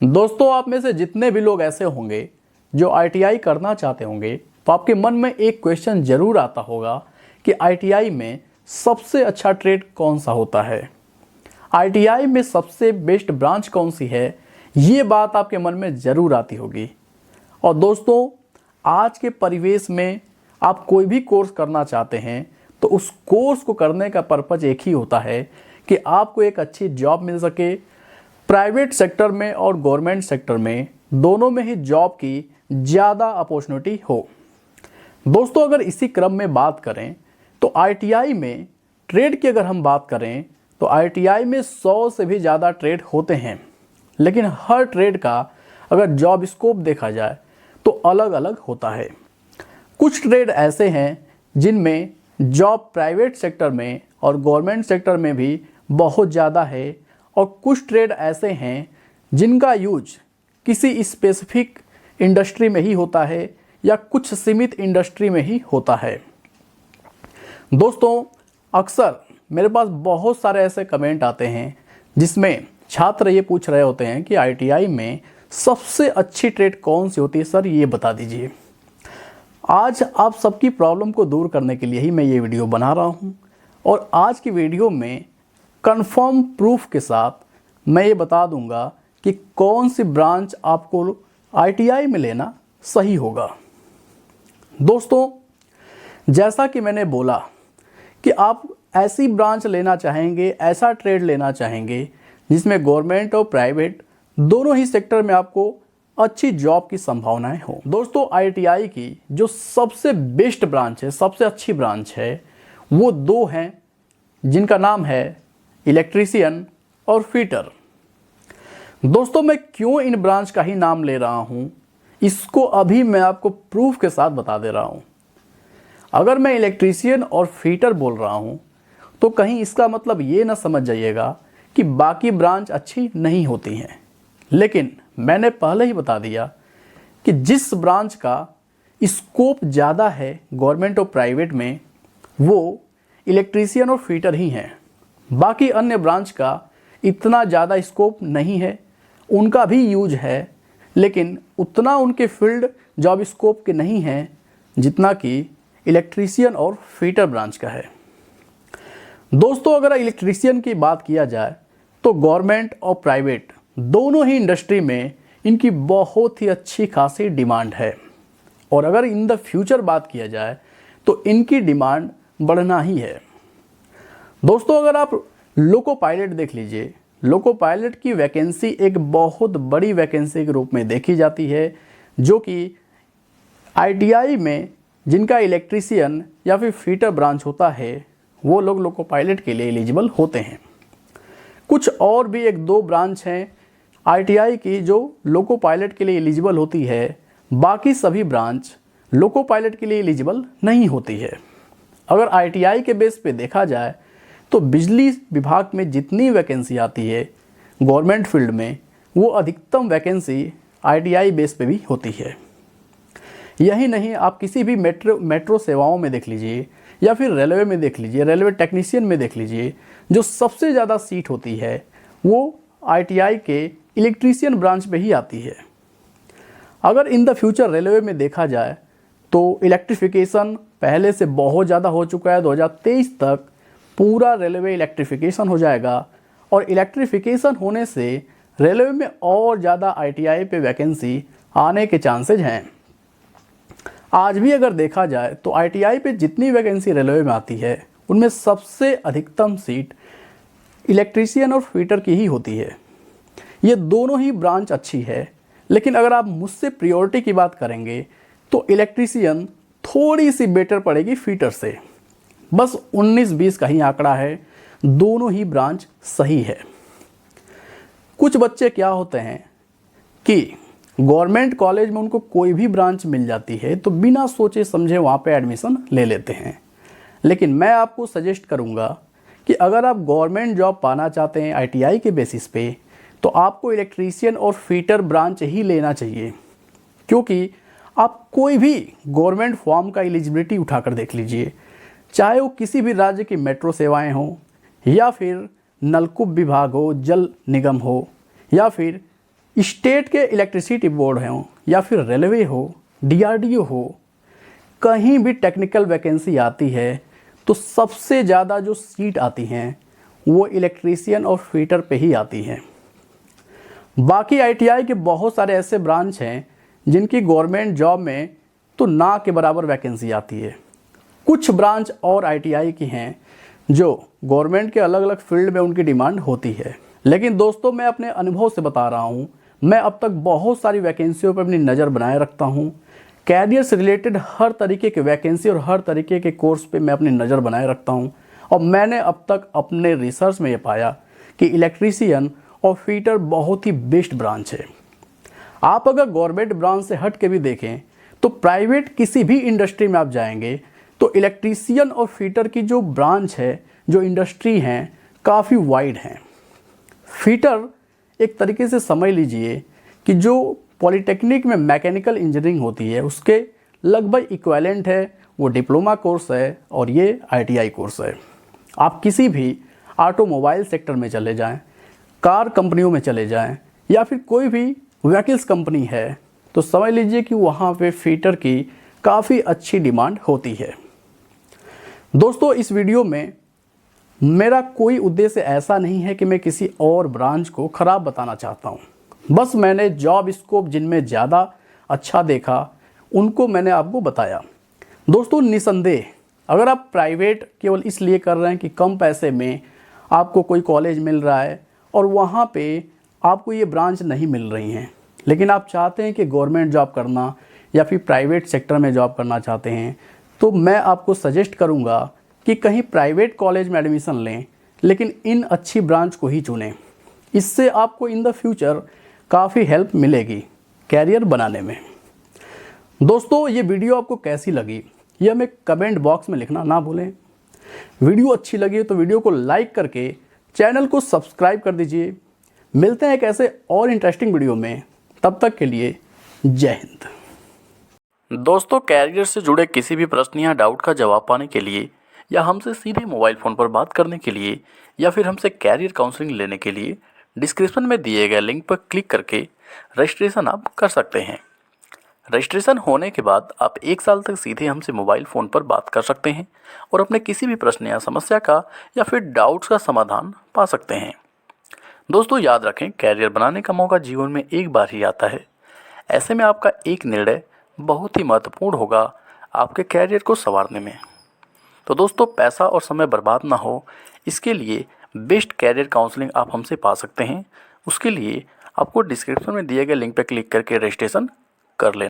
दोस्तों, आप में से जितने भी लोग ऐसे होंगे जो आईटीआई करना चाहते होंगे तो आपके मन में एक क्वेश्चन जरूर आता होगा कि आईटीआई में सबसे अच्छा ट्रेड कौन सा होता है, आईटीआई में सबसे बेस्ट ब्रांच कौन सी है। ये बात आपके मन में ज़रूर आती होगी। और दोस्तों, आज के परिवेश में आप कोई भी कोर्स करना चाहते हैं तो उस कोर्स को करने का पर्पज़ एक ही होता है कि आपको एक अच्छी जॉब मिल सके। प्राइवेट सेक्टर में और गवर्नमेंट सेक्टर में दोनों में ही जॉब की ज़्यादा अपॉर्चुनिटी हो। दोस्तों, अगर इसी क्रम में बात करें तो आईटीआई में ट्रेड की अगर हम बात करें तो आईटीआई में 100 से भी ज़्यादा ट्रेड होते हैं, लेकिन हर ट्रेड का अगर जॉब स्कोप देखा जाए तो अलग अलग होता है। कुछ ट्रेड ऐसे हैं जिनमें जॉब प्राइवेट सेक्टर में और गवर्नमेंट सेक्टर में भी बहुत ज़्यादा है, और कुछ ट्रेड ऐसे हैं जिनका यूज किसी स्पेसिफिक इंडस्ट्री में ही होता है या कुछ सीमित इंडस्ट्री में ही होता है। दोस्तों, अक्सर मेरे पास बहुत सारे ऐसे कमेंट आते हैं जिसमें छात्र ये पूछ रहे होते हैं कि आईटीआई में सबसे अच्छी ट्रेड कौन सी होती है, सर ये बता दीजिए। आज आप सबकी प्रॉब्लम को दूर करने के लिए ही मैं ये वीडियो बना रहा हूँ, और आज की वीडियो में कंफर्म प्रूफ के साथ मैं ये बता दूंगा कि कौन सी ब्रांच आपको आईटीआई में लेना सही होगा। दोस्तों, जैसा कि मैंने बोला कि आप ऐसी ब्रांच लेना चाहेंगे, ऐसा ट्रेड लेना चाहेंगे जिसमें गवर्नमेंट और प्राइवेट दोनों ही सेक्टर में आपको अच्छी जॉब की संभावनाएं हो। दोस्तों, आईटीआई की जो सबसे बेस्ट ब्रांच है, सबसे अच्छी ब्रांच है, वो दो हैं जिनका नाम है इलेक्ट्रीशियन और फिटर। दोस्तों, मैं क्यों इन ब्रांच का ही नाम ले रहा हूँ इसको अभी मैं आपको प्रूफ के साथ बता दे रहा हूँ। अगर मैं इलेक्ट्रीशियन और फिटर बोल रहा हूँ तो कहीं इसका मतलब ये ना समझ जाइएगा कि बाकी ब्रांच अच्छी नहीं होती हैं, लेकिन मैंने पहले ही बता दिया कि जिस ब्रांच का स्कोप ज़्यादा है गवर्नमेंट और प्राइवेट में वो इलेक्ट्रीशियन और फिटर ही हैं। बाकी अन्य ब्रांच का इतना ज़्यादा स्कोप नहीं है, उनका भी यूज है लेकिन उतना उनके फील्ड जॉब स्कोप के नहीं है जितना कि इलेक्ट्रीशियन और फिटर ब्रांच का है। दोस्तों, अगर इलेक्ट्रीशियन की बात किया जाए तो गवर्नमेंट और प्राइवेट दोनों ही इंडस्ट्री में इनकी बहुत ही अच्छी खासी डिमांड है, और अगर इन द फ्यूचर बात किया जाए तो इनकी डिमांड बढ़ना ही है। दोस्तों, अगर आप लोको पायलट देख लीजिए, लोको पायलट की वैकेंसी एक बहुत बड़ी वैकेंसी के रूप में देखी जाती है, जो कि आईटीआई में जिनका इलेक्ट्रीशियन या फिर फिटर ब्रांच होता है वो लोग लोको पायलट के लिए एलिजिबल होते हैं। कुछ और भी एक दो ब्रांच हैं आईटीआई की जो लोको पायलट के लिए एलिजिबल होती है, बाकी सभी ब्रांच लोको पायलट के लिए एलिजिबल नहीं होती है। अगर आईटीआई के बेस पे देखा जाए तो बिजली विभाग में जितनी वैकेंसी आती है गवर्नमेंट फील्ड में, वो अधिकतम वैकेंसी आईटीआई बेस पे भी होती है। यही नहीं, आप किसी भी मेट्रो सेवाओं में देख लीजिए या फिर रेलवे में देख लीजिए, रेलवे टेक्नीशियन में देख लीजिए, जो सबसे ज़्यादा सीट होती है वो आईटीआई के इलेक्ट्रीशियन ब्रांच पे ही आती है। अगर इन द फ्यूचर रेलवे में देखा जाए तो इलेक्ट्रिफिकेशन पहले से बहुत ज़्यादा हो चुका है। 2023 तक पूरा रेलवे इलेक्ट्रिफिकेशन हो जाएगा, और इलेक्ट्रिफिकेशन होने से रेलवे में और ज़्यादा आईटीआई पे वैकेंसी आने के चांसेज हैं। आज भी अगर देखा जाए तो आईटीआई पे जितनी वैकेंसी रेलवे में आती है उनमें सबसे अधिकतम सीट इलेक्ट्रीशियन और फिटर की ही होती है। ये दोनों ही ब्रांच अच्छी है, लेकिन अगर आप मुझसे प्रायोरिटी की बात करेंगे तो इलेक्ट्रीशियन थोड़ी सी बेटर पड़ेगी फिटर से। बस 19-20 का ही आंकड़ा है, दोनों ही ब्रांच सही है। कुछ बच्चे क्या होते हैं कि गवर्नमेंट कॉलेज में उनको कोई भी ब्रांच मिल जाती है तो बिना सोचे समझे वहाँ पे एडमिशन ले लेते हैं, लेकिन मैं आपको सजेस्ट करूँगा कि अगर आप गवर्नमेंट जॉब पाना चाहते हैं आईटीआई के बेसिस पे तो आपको इलेक्ट्रीशियन और फिटर ब्रांच ही लेना चाहिए, क्योंकि आप कोई भी गवर्नमेंट फॉर्म का एलिजिबिलिटी उठाकर देख लीजिए, चाहे वो किसी भी राज्य की मेट्रो सेवाएं हों या फिर नलकूप विभाग हो, जल निगम हो, या फिर स्टेट के इलेक्ट्रिसिटी बोर्ड हों या फिर रेलवे हो, DRDO हो, कहीं भी टेक्निकल वैकेंसी आती है तो सबसे ज़्यादा जो सीट आती हैं वो इलेक्ट्रीशियन और फिटर पे ही आती हैं। बाकी ITI के बहुत सारे ऐसे ब्रांच हैं जिनकी गवर्नमेंट जॉब में तो ना के बराबर वैकेंसी आती है। कुछ ब्रांच और ITI की हैं जो गवर्नमेंट के अलग अलग फील्ड में उनकी डिमांड होती है। लेकिन दोस्तों, मैं अपने अनुभव से बता रहा हूँ, मैं अब तक बहुत सारी वैकेंसियों पर अपनी नज़र बनाए रखता हूँ। कैरियर से रिलेटेड हर तरीके के वैकेंसी और हर तरीके के कोर्स पे मैं अपनी नज़र बनाए रखता हूँ और मैंने अब तक अपने रिसर्च में ये पाया कि इलेक्ट्रीशियन और फिटर बहुत ही बेस्ट ब्रांच है। आप अगर गवर्नमेंट ब्रांच से हट के भी देखें तो प्राइवेट किसी भी इंडस्ट्री में आप जाएंगे तो इलेक्ट्रीशियन और फिटर की जो ब्रांच है, जो इंडस्ट्री हैं, काफ़ी वाइड हैं। फिटर एक तरीके से समझ लीजिए कि जो पॉलिटेक्निक में मैकेनिकल इंजीनियरिंग होती है उसके लगभग इक्विवेलेंट है, वो डिप्लोमा कोर्स है और ये ITI कोर्स है। आप किसी भी ऑटोमोबाइल सेक्टर में चले जाएं, कार कंपनियों में चले जाएं या फिर कोई भी व्हीकल्स कंपनी है तो समझ लीजिए कि वहाँ पे फिटर की काफ़ी अच्छी डिमांड होती है। दोस्तों, इस वीडियो में मेरा कोई उद्देश्य ऐसा नहीं है कि मैं किसी और ब्रांच को ख़राब बताना चाहता हूँ। बस मैंने जॉब स्कोप जिनमें ज़्यादा अच्छा देखा उनको मैंने आपको बताया। दोस्तों, निसंदेह अगर आप प्राइवेट केवल इसलिए कर रहे हैं कि कम पैसे में आपको कोई कॉलेज मिल रहा है और वहाँ पे आपको ये ब्रांच नहीं मिल रही हैं, लेकिन आप चाहते हैं कि गवर्नमेंट जॉब करना या फिर प्राइवेट सेक्टर में जॉब करना चाहते हैं, तो मैं आपको सजेस्ट करूँगा कि कहीं प्राइवेट कॉलेज में एडमिशन लें, लेकिन इन अच्छी ब्रांच को ही चुनें। इससे आपको इन द फ्यूचर काफ़ी हेल्प मिलेगी कैरियर बनाने में। दोस्तों, ये वीडियो आपको कैसी लगी यह हमें कमेंट बॉक्स में लिखना ना भूलें। वीडियो अच्छी लगी तो वीडियो को लाइक करके चैनल को सब्सक्राइब कर दीजिए। मिलते हैं एक ऐसे और इंटरेस्टिंग वीडियो में, तब तक के लिए जय हिंद। दोस्तों, कैरियर से जुड़े किसी भी प्रश्न या डाउट का जवाब पाने के लिए या हमसे सीधे मोबाइल फ़ोन पर बात करने के लिए या फिर हमसे कैरियर काउंसलिंग लेने के लिए डिस्क्रिप्शन में दिए गए लिंक पर क्लिक करके रजिस्ट्रेशन आप कर सकते हैं। रजिस्ट्रेशन होने के बाद आप 1 साल तक सीधे हमसे मोबाइल फ़ोन पर बात कर सकते हैं और अपने किसी भी प्रश्न या समस्या का या फिर डाउट्स का समाधान पा सकते हैं। दोस्तों, याद रखें, कैरियर बनाने का मौका जीवन में एक बार ही आता है। ऐसे में आपका एक निर्णय बहुत ही महत्वपूर्ण होगा आपके कैरियर को संवारने में। तो दोस्तों, पैसा और समय बर्बाद ना हो, इसके लिए बेस्ट कैरियर काउंसलिंग आप हमसे पा सकते हैं। उसके लिए आपको डिस्क्रिप्शन में दिए गए लिंक पर क्लिक करके रजिस्ट्रेशन कर लें।